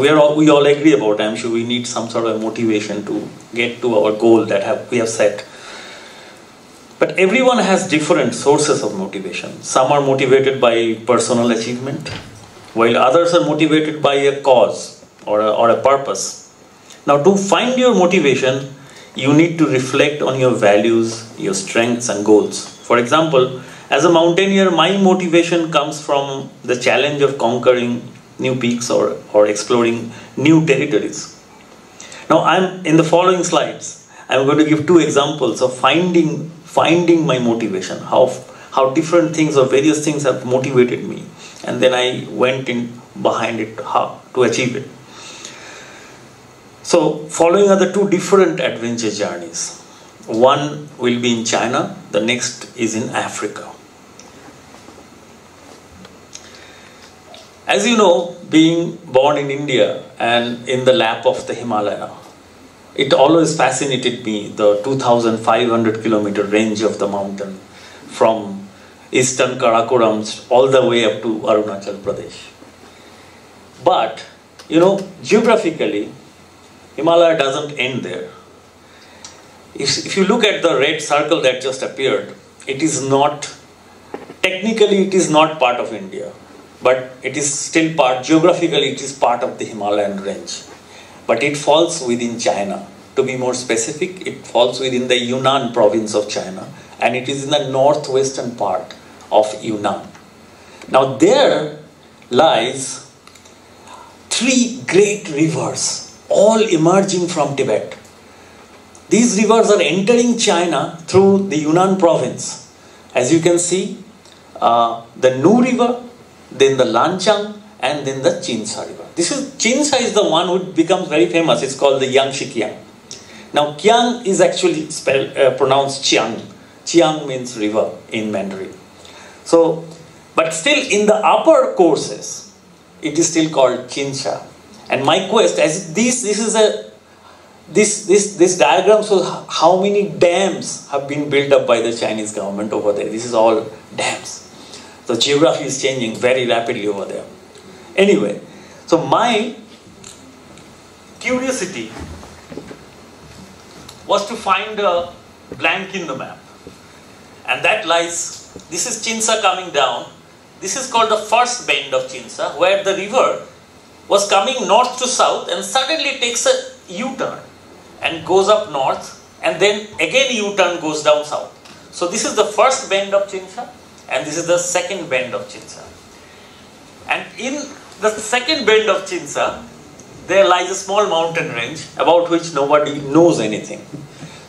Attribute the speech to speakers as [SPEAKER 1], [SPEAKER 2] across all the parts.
[SPEAKER 1] We all agree about, I'm sure we need some sort of motivation to get to our goal that we have set. But everyone has different sources of motivation. Some are motivated by personal achievement, while others are motivated by a cause or a purpose. Now, to find your motivation, you need to reflect on your values, your strengths and goals. For example, as a mountaineer, my motivation comes from the challenge of conquering new peaks or exploring new territories. Now, in the following slides, I'm going to give two examples of finding my motivation, how different things or various things have motivated me, and then I went in behind it, how to achieve it. So, following are the two different adventure journeys. One will be in China, the next is in Africa. As you know, being born in India and in the lap of the Himalaya, it always fascinated me, the 2,500 kilometer range of the mountain from eastern Karakoram all the way up to Arunachal Pradesh. But, geographically, Himalaya doesn't end there. If you look at the red circle that just appeared, technically it is not part of India, but it is still geographically it is part of the Himalayan range. But it falls within China. To be more specific, it falls within the Yunnan province of China, and it is in the northwestern part of Yunnan. Now there lies three great rivers, all emerging from Tibet. These rivers are entering China through the Yunnan province. As you can see, the Nu River, then the Lanchang, and then the Chinsa River. Chinsa is the one who becomes very famous. It's called the Yangtze Kiang. Now, Kiang is actually pronounced Chiang. Chiang means river in Mandarin. So, but still in the upper courses, it is still called Chinsa. And my quest, as this diagram shows how many dams have been built up by the Chinese government over there. This is all dams. So geography is changing very rapidly over there. Anyway, so my curiosity was to find a blank in the map. And that lies, this is Chinsa coming down. This is called the first bend of Chinsa, where the river was coming north to south and suddenly takes a U-turn and goes up north, and then again U-turn goes down south. So this is the first bend of Chinsa, and this is the second bend of Chinsa. And in the second bend of Chinsa, there lies a small mountain range about which nobody knows anything.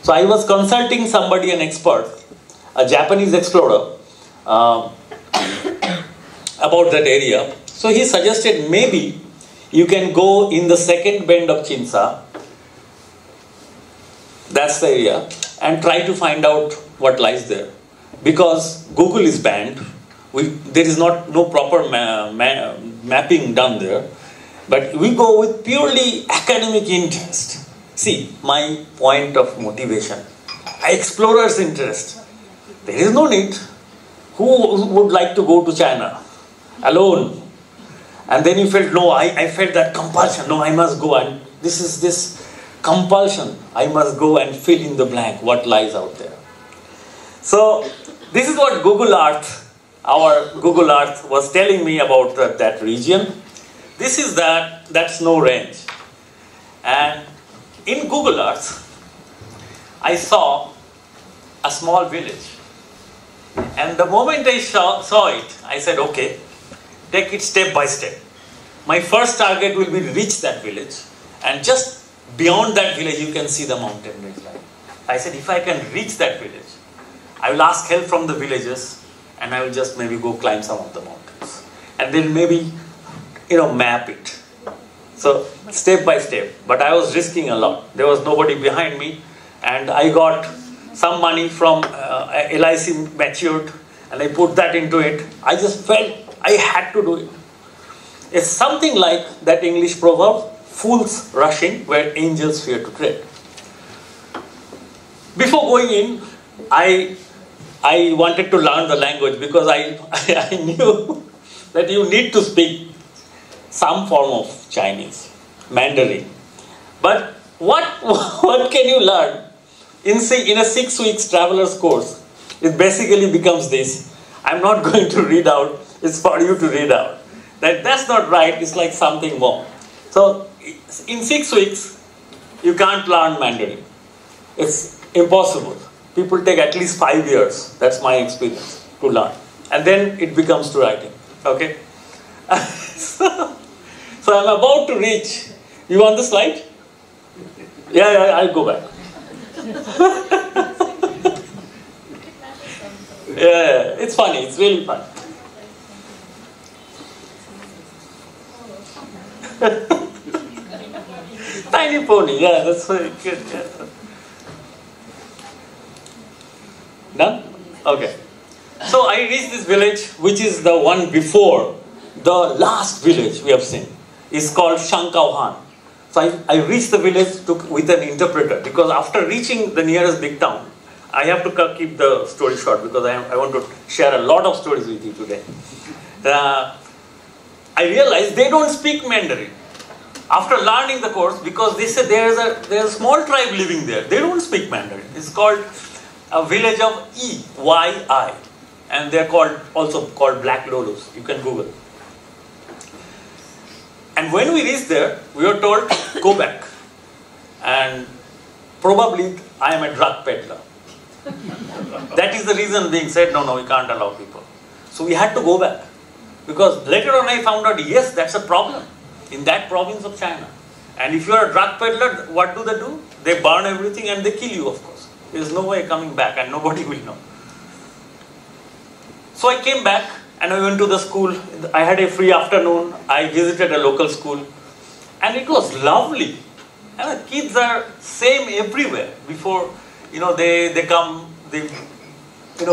[SPEAKER 1] So I was consulting somebody, an expert, a Japanese explorer, about that area. So he suggested maybe you can go in the second bend of Chinsa, that's the area, and try to find out what lies there. Because Google is banned, there is no proper mapping done there, but we go with purely academic interest. See, my point of motivation, explorer's interest. There is no need. Who would like to go to China alone? And then you felt, no, I felt that compulsion. No, I must go, and this compulsion. I must go and fill in the blank, what lies out there. So, this is what our Google Earth was telling me about that region. This is that snow range. And in Google Earth, I saw a small village. And the moment I saw it, I said, okay, take it step by step. My first target will be to reach that village, and just beyond that village you can see the mountain range line. I said, if I can reach that village, I will ask help from the villagers, and I will just maybe go climb some of the mountains. And then maybe, map it. So, step by step. But I was risking a lot. There was nobody behind me, and I got some money from LIC matured, and I put that into it. I just felt I had to do it. It's something like that English proverb, fools rush in where angels fear to tread. Before going in, I wanted to learn the language because I knew that you need to speak some form of Chinese. Mandarin. But what can you learn in a 6 weeks traveler's course? It basically becomes this. I'm not going to read out. It's for you to read out. That's not right. It's like something more. So in 6 weeks, you can't learn Mandarin. It's impossible. People take at least 5 years. That's my experience to learn. And then it becomes to writing. Okay? So I'm about to reach. You want the slide? Yeah, I'll go back. Yeah, it's funny. It's really fun. Tiny pony. Yeah, that's very good. Yeah. Done? Okay. So I reached this village, which is the one before the last village we have seen. It's called Shankauhan. So I reached the village with an interpreter, because after reaching the nearest big town, I have to keep the story short because I want to share a lot of stories with you today. I realized they don't speak Mandarin. After learning the course, because they said there's a small tribe living there. They don't speak Mandarin. It's called a village of EYI. And they're also called Black Lolos. You can Google. And when we reached there, we were told, go back. And probably I am a drug peddler. That is the reason being said, no, we can't allow people. So we had to go back. Because later on I found out, yes, that's a problem in that province of China. And if you are a drug peddler, what do? They burn everything and they kill you, of course. There's no way coming back and nobody will know. So I came back and I went to the school. I had a free afternoon. I visited a local school. And it was lovely. And the kids are same everywhere. Before, they come, they,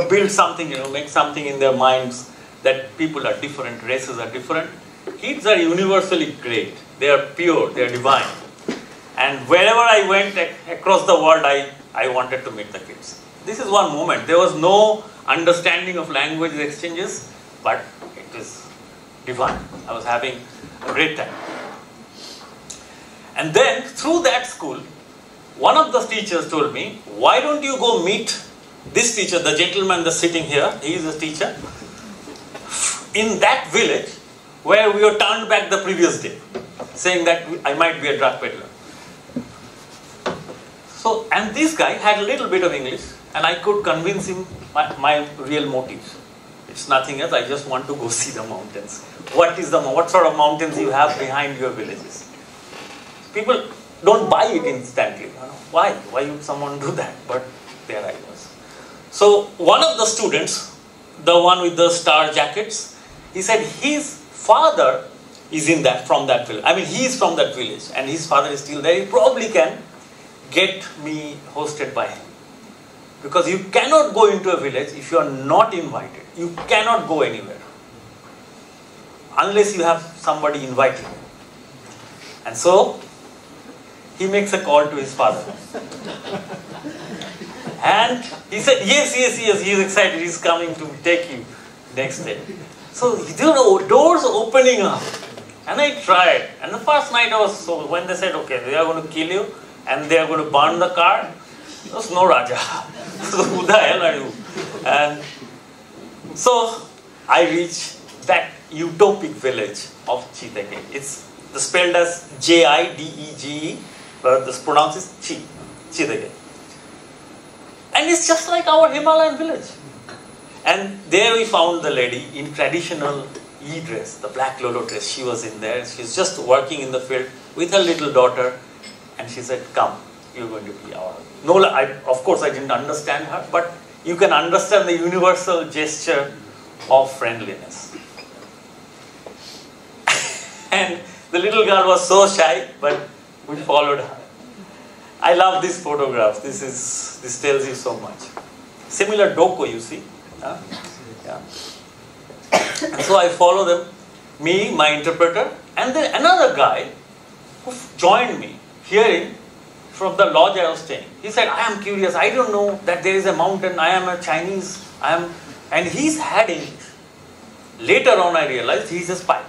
[SPEAKER 1] build something, make something in their minds that people are different, races are different. Kids are universally great. They are pure, they are divine. And wherever I went across the world, I wanted to meet the kids. This is one moment. There was no understanding of language exchanges, but it was divine. I was having a great time. And then, through that school, one of the teachers told me, why don't you go meet this teacher, the gentleman that's sitting here, he is a teacher, in that village where we were turned back the previous day, saying that I might be a drug peddler. So, and this guy had a little bit of English, and I could convince him my real motives. It's nothing else, I just want to go see the mountains. What sort of mountains you have behind your villages? People don't buy it instantly. Why? Why would someone do that? But there I was. So one of the students, the one with the star jackets, he said his father is from that village. I mean, he is from that village and his father is still there. He probably can get me hosted by him. Because you cannot go into a village if you are not invited. You cannot go anywhere. Unless you have somebody inviting you. And so, he makes a call to his father. And he said, yes, he is excited. He's coming to take you next day. So, doors opening up. And I tried. And the first night when they said, okay, they are going to kill you and they are going to burn the car, there was no Raja. So, who the hell are you? And so, I reached that utopic village of Chidege. It's spelled as Jidege, but this pronounced is Chidege. And it's just like our Himalayan village. And there we found the lady in traditional dress, the black lolo dress. She was in there. She's just working in the field with her little daughter. And she said, come, you're going to be our... of course, I didn't understand her, but you can understand the universal gesture of friendliness. And the little girl was so shy, but we followed her. I love these photographs. This tells you so much. Similar doko, you see. Yeah. And so I follow them, me, my interpreter, and then another guy who joined me, hearing from the lodge I was staying. He said, I am curious, I don't know that there is a mountain, I am a Chinese, and he's had English. Later on I realized he's a spy.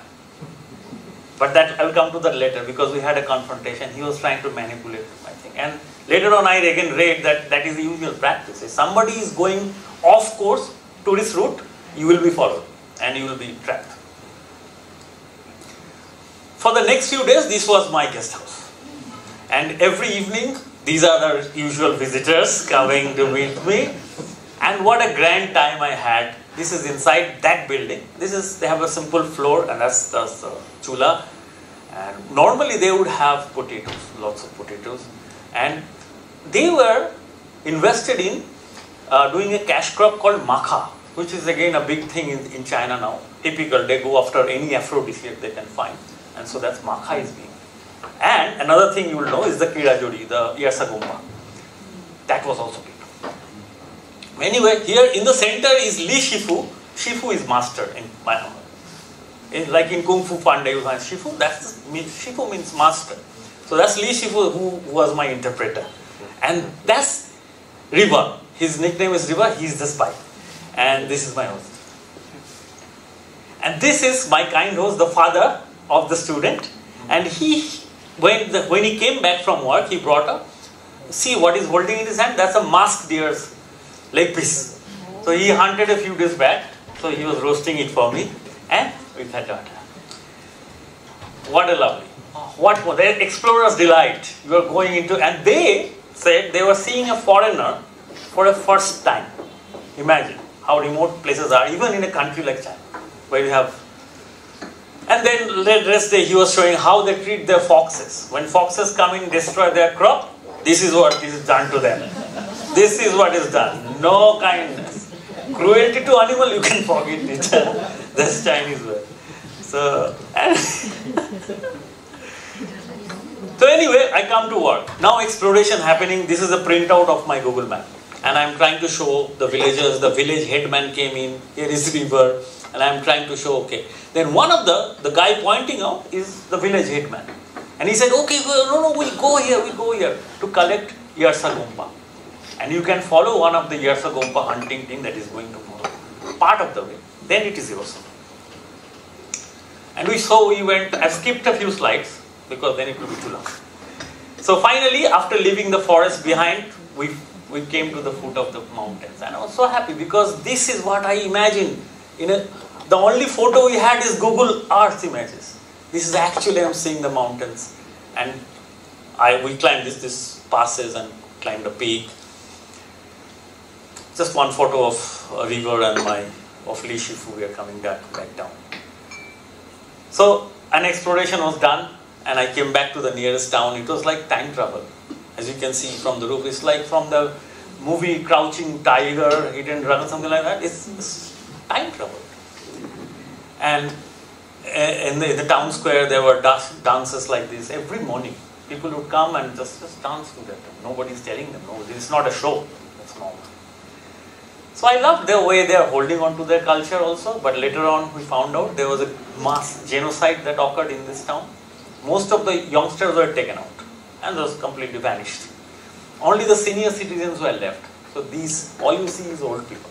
[SPEAKER 1] But that I'll come to that later, because we had a confrontation. He was trying to manipulate my thing. And later on I again read that that is the usual practice. If somebody is going off course, tourist route, you will be followed and you will be trapped. For the next few days, this was my guest house. And every evening, these are the usual visitors coming to meet me. And what a grand time I had. This is inside that building. They have a simple floor, and that's the chula. And normally they would have potatoes, lots of potatoes. And they were invested in doing a cash crop called makha, which is again a big thing in China now. Typical, they go after any aphrodisiac they can find. And so that's makha is being. And another thing you will know is the kirajori, the yarsagomba. That was also big. Anyway, here in the center is Li Shifu. Shifu is master in Myanmar. Like in Kung Fu Panda, you find Shifu. Shifu means master. So that's Li Shifu, who was my interpreter. And that's Riva. His nickname is Riva. He's the spy. And this is my host. And this is my kind host, the father of the student. And when he came back from work, he brought up, see what he's holding in his hand? That's a masked deer's leg piece. So he hunted a few days back. So he was roasting it for me. And with her daughter. What a lovely. What more? The explorer's delight. You are going into, and they said they were seeing a foreigner for the first time. Imagine how remote places are, even in a country like China, where you have. And then the rest day he was showing how they treat their foxes. When foxes come in, destroy their crop, this is what is done to them. This is what is done. No kindness. Cruelty to animal, you can forget it. That's Chinese word. So anyway, I come to work. Now exploration happening. This is a printout of my Google map. And I'm trying to show the villagers. The village headman came in. Here is river. And I'm trying to show, okay. Then one of the guy pointing out is the village headman. And he said, okay, no, we go here to collect Yarsagompa. And you can follow one of the Yarsagompa hunting thing that is going tomorrow. Part of the way. Then it is yours. And we went, I've skipped a few slides because then it will be too long. So finally, after leaving the forest behind, we came to the foot of the mountains. And I was so happy because this is what I imagined. The only photo we had is Google Earth images. This is actually, I'm seeing the mountains. And we climbed this passes and climbed a peak. Just one photo of a river and of Li Shifu, we are coming back down. So an exploration was done and I came back to the nearest town. It was like time travel. As you can see from the roof, it's like from the movie Crouching Tiger, Hidden Dragon, something like that. It's time travel. And in the town square, there were dances like this every morning. People would come and just dance to that. Nobody's telling them, no, this is not a show. That's normal. So I loved the way they are holding on to their culture also. But later on, we found out there was a mass genocide that occurred in this town. Most of the youngsters were taken out and those completely vanished. Only the senior citizens were left. So all you see is old people.